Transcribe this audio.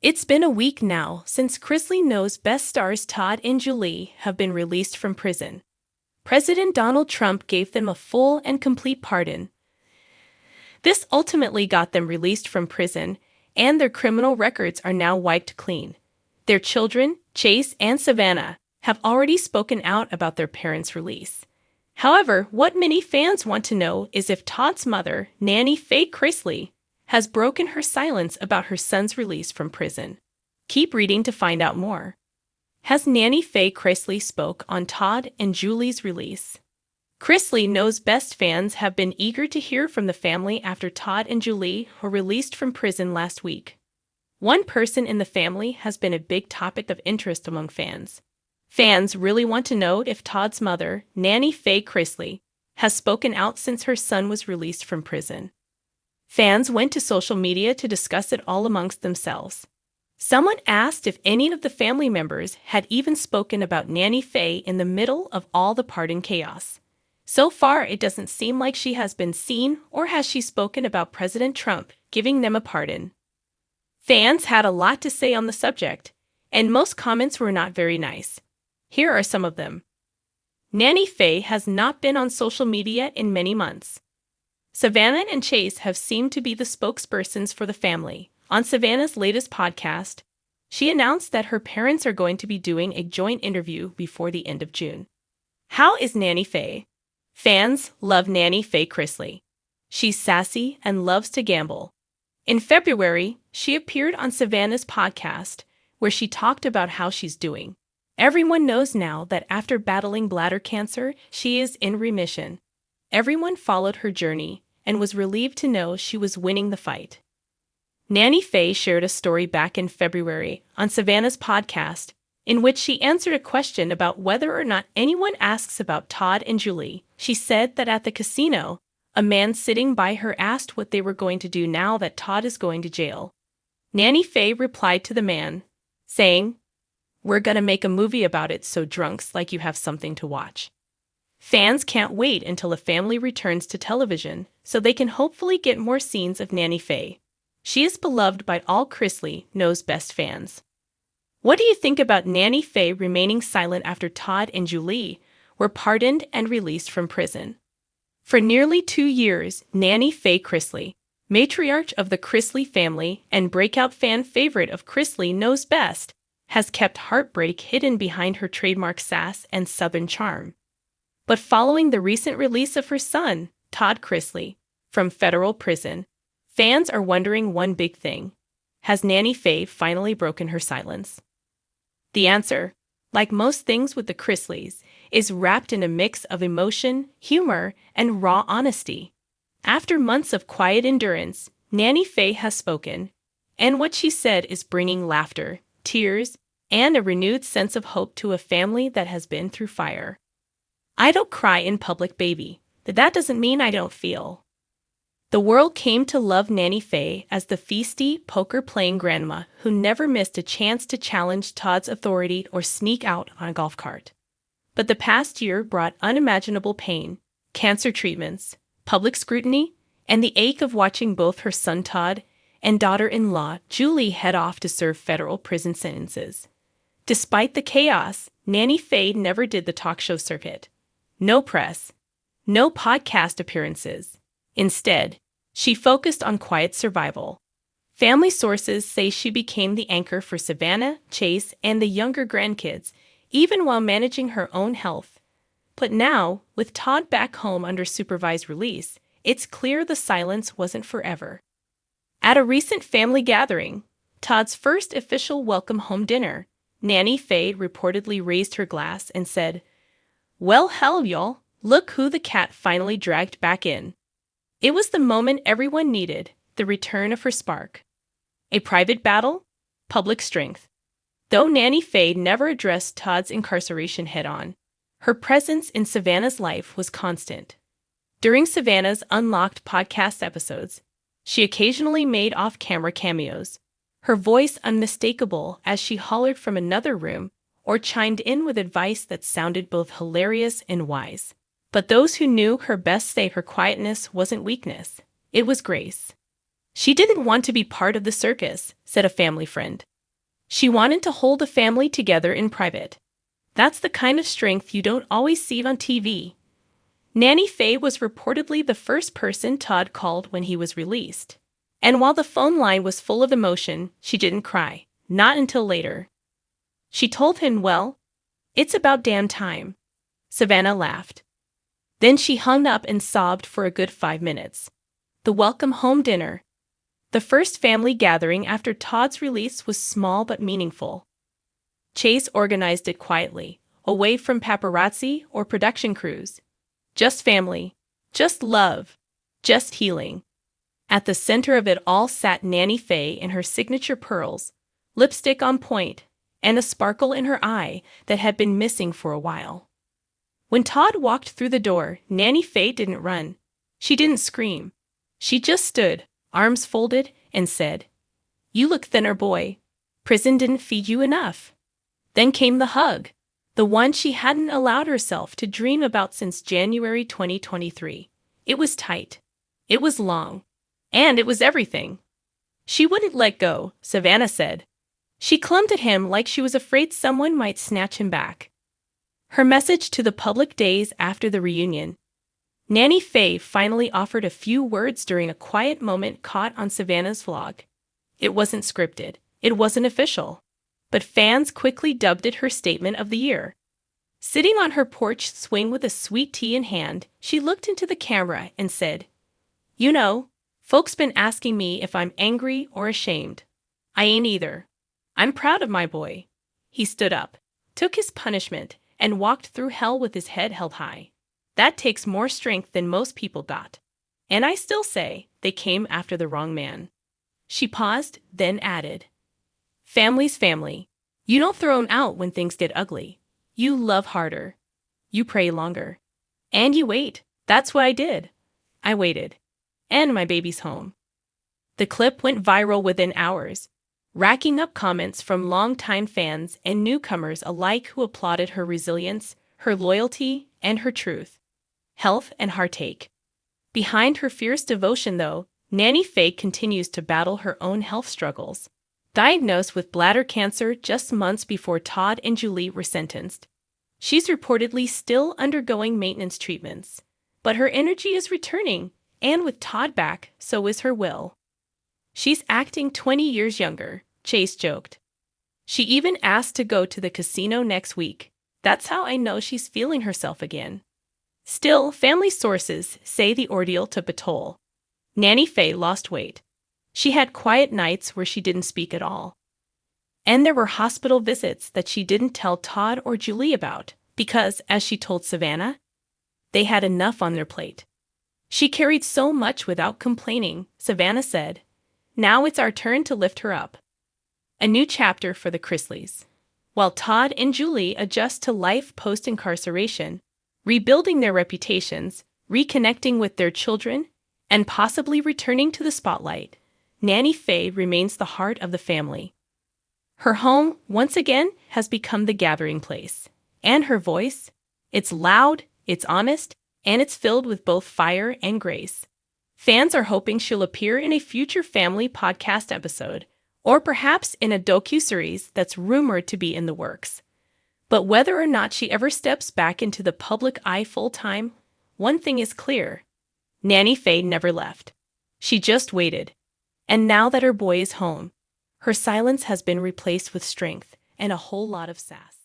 It's been a week now since Chrisley Knows best stars Todd and Julie have been released from prison. President Donald Trump gave them a full and complete pardon. This ultimately got them released from prison, and their criminal records are now wiped clean. Their children, Chase and Savannah, have already spoken out about their parents' release. However, what many fans want to know is if Todd's mother, Nanny Faye Chrisley, has broken her silence about her son's release from prison. Keep reading to find out more. Has Nanny Faye Chrisley spoke on Todd and Julie's release? Chrisley Knows best fans have been eager to hear from the family after Todd and Julie were released from prison last week. One person in the family has been a big topic of interest among fans. Fans really want to know if Todd's mother, Nanny Faye Chrisley, has spoken out since her son was released from prison. Fans went to social media to discuss it all amongst themselves. Someone asked if any of the family members had even spoken about Nanny Faye in the middle of all the pardon chaos. So far, it doesn't seem like she has been seen, or has she spoken about President Trump giving them a pardon. Fans had a lot to say on the subject, and most comments were not very nice. Here are some of them. Nanny Faye has not been on social media in many months. Savannah and Chase have seemed to be the spokespersons for the family. On Savannah's latest podcast, she announced that her parents are going to be doing a joint interview before the end of June. How is Nanny Faye? Fans love Nanny Faye Chrisley. She's sassy and loves to gamble. In February, she appeared on Savannah's podcast, where she talked about how she's doing. Everyone knows now that after battling bladder cancer, she is in remission. Everyone followed her journey and was relieved to know she was winning the fight. Nanny Faye shared a story back in February on Savannah's podcast in which she answered a question about whether or not anyone asks about Todd and Julie. She said that at the casino, a man sitting by her asked what they were going to do now that Todd is going to jail. Nanny Faye replied to the man, saying, "We're gonna make a movie about it so drunks like you have something to watch." Fans can't wait until the family returns to television so they can hopefully get more scenes of Nanny Faye. She is beloved by all Chrisley Knows best fans. What do you think about Nanny Faye remaining silent after Todd and Julie were pardoned and released from prison? For nearly 2 years, Nanny Faye Chrisley, matriarch of the Chrisley family and breakout fan favorite of Chrisley Knows Best, has kept heartbreak hidden behind her trademark sass and southern charm. But following the recent release of her son, Todd Chrisley, from federal prison, fans are wondering one big thing. Has Nanny Faye finally broken her silence? The answer, like most things with the Chrisleys, is wrapped in a mix of emotion, humor, and raw honesty. After months of quiet endurance, Nanny Faye has spoken, and what she said is bringing laughter, tears, and a renewed sense of hope to a family that has been through fire. "I don't cry in public, baby, but that doesn't mean I don't feel." The world came to love Nanny Faye as the feisty, poker-playing grandma who never missed a chance to challenge Todd's authority or sneak out on a golf cart. But the past year brought unimaginable pain, cancer treatments, public scrutiny, and the ache of watching both her son Todd and daughter-in-law Julie head off to serve federal prison sentences. Despite the chaos, Nanny Faye never did the talk show circuit. No press, no podcast appearances. Instead, she focused on quiet survival. Family sources say she became the anchor for Savannah, Chase, and the younger grandkids, even while managing her own health. But now, with Todd back home under supervised release, it's clear the silence wasn't forever. At a recent family gathering, Todd's first official welcome home dinner, Nanny Faye reportedly raised her glass and said, "Well, hell, y'all, look who the cat finally dragged back in." It was the moment everyone needed, the return of her spark. A private battle, public strength. Though Nanny Faye never addressed Todd's incarceration head-on, her presence in Savannah's life was constant. During Savannah's Unlocked podcast episodes, she occasionally made off-camera cameos, her voice unmistakable as she hollered from another room or chimed in with advice that sounded both hilarious and wise. But those who knew her best say her quietness wasn't weakness, it was grace. "She didn't want to be part of the circus," said a family friend. She wanted to hold a family together in private. That's the kind of strength you don't always see on TV. Nanny Faye was reportedly the first person Todd called when he was released. And while the phone line was full of emotion, she didn't cry. Not until later. She told him, "Well, it's about damn time." Savannah laughed. Then she hung up and sobbed for a good 5 minutes. The welcome home dinner. The first family gathering after Todd's release was small but meaningful. Chase organized it quietly, away from paparazzi or production crews. Just family, just love, just healing. At the center of it all sat Nanny Faye in her signature pearls, lipstick on point, and a sparkle in her eye that had been missing for a while. When Todd walked through the door, Nanny Faye didn't run. She didn't scream. She just stood, arms folded, and said, "You look thinner, boy. Prison didn't feed you enough." Then came the hug, the one she hadn't allowed herself to dream about since January 2023. It was tight. It was long. And it was everything. She wouldn't let go, Savannah said. She clung to him like she was afraid someone might snatch him back. Her message to the public days after the reunion. Nanny Faye finally offered a few words during a quiet moment caught on Savannah's vlog. It wasn't scripted. It wasn't official. But fans quickly dubbed it her statement of the year. Sitting on her porch swing with a sweet tea in hand, she looked into the camera and said, "You know, folks been asking me if I'm angry or ashamed. I ain't either. I'm proud of my boy." He stood up, took his punishment, and walked through hell with his head held high. That takes more strength than most people got. And I still say, they came after the wrong man. She paused, then added, "Family's family. You don't throw 'em out when things get ugly. You love harder. You pray longer. And you wait. That's what I did. I waited. And my baby's home." The clip went viral within hours, racking up comments from longtime fans and newcomers alike who applauded her resilience, her loyalty, and her truth, health, and heartache. Behind her fierce devotion, though, Nanny Faye continues to battle her own health struggles. Diagnosed with bladder cancer just months before Todd and Julie were sentenced, she's reportedly still undergoing maintenance treatments. But her energy is returning, and with Todd back, so is her will. "She's acting 20 years younger," Chase joked. "She even asked to go to the casino next week. That's how I know she's feeling herself again." Still, family sources say the ordeal took a toll. Nanny Faye lost weight. She had quiet nights where she didn't speak at all. And there were hospital visits that she didn't tell Todd or Julie about because, as she told Savannah, they had enough on their plate. "She carried so much without complaining," Savannah said. "Now it's our turn to lift her up." A new chapter for the Chrisleys. While Todd and Julie adjust to life post-incarceration, rebuilding their reputations, reconnecting with their children, and possibly returning to the spotlight, Nanny Faye remains the heart of the family. Her home, once again, has become the gathering place. And her voice? It's loud, it's honest, and it's filled with both fire and grace. Fans are hoping she'll appear in a future family podcast episode, or perhaps in a docu-series that's rumored to be in the works. But whether or not she ever steps back into the public eye full-time, one thing is clear. Nanny Faye never left. She just waited. And now that her boy is home, her silence has been replaced with strength and a whole lot of sass.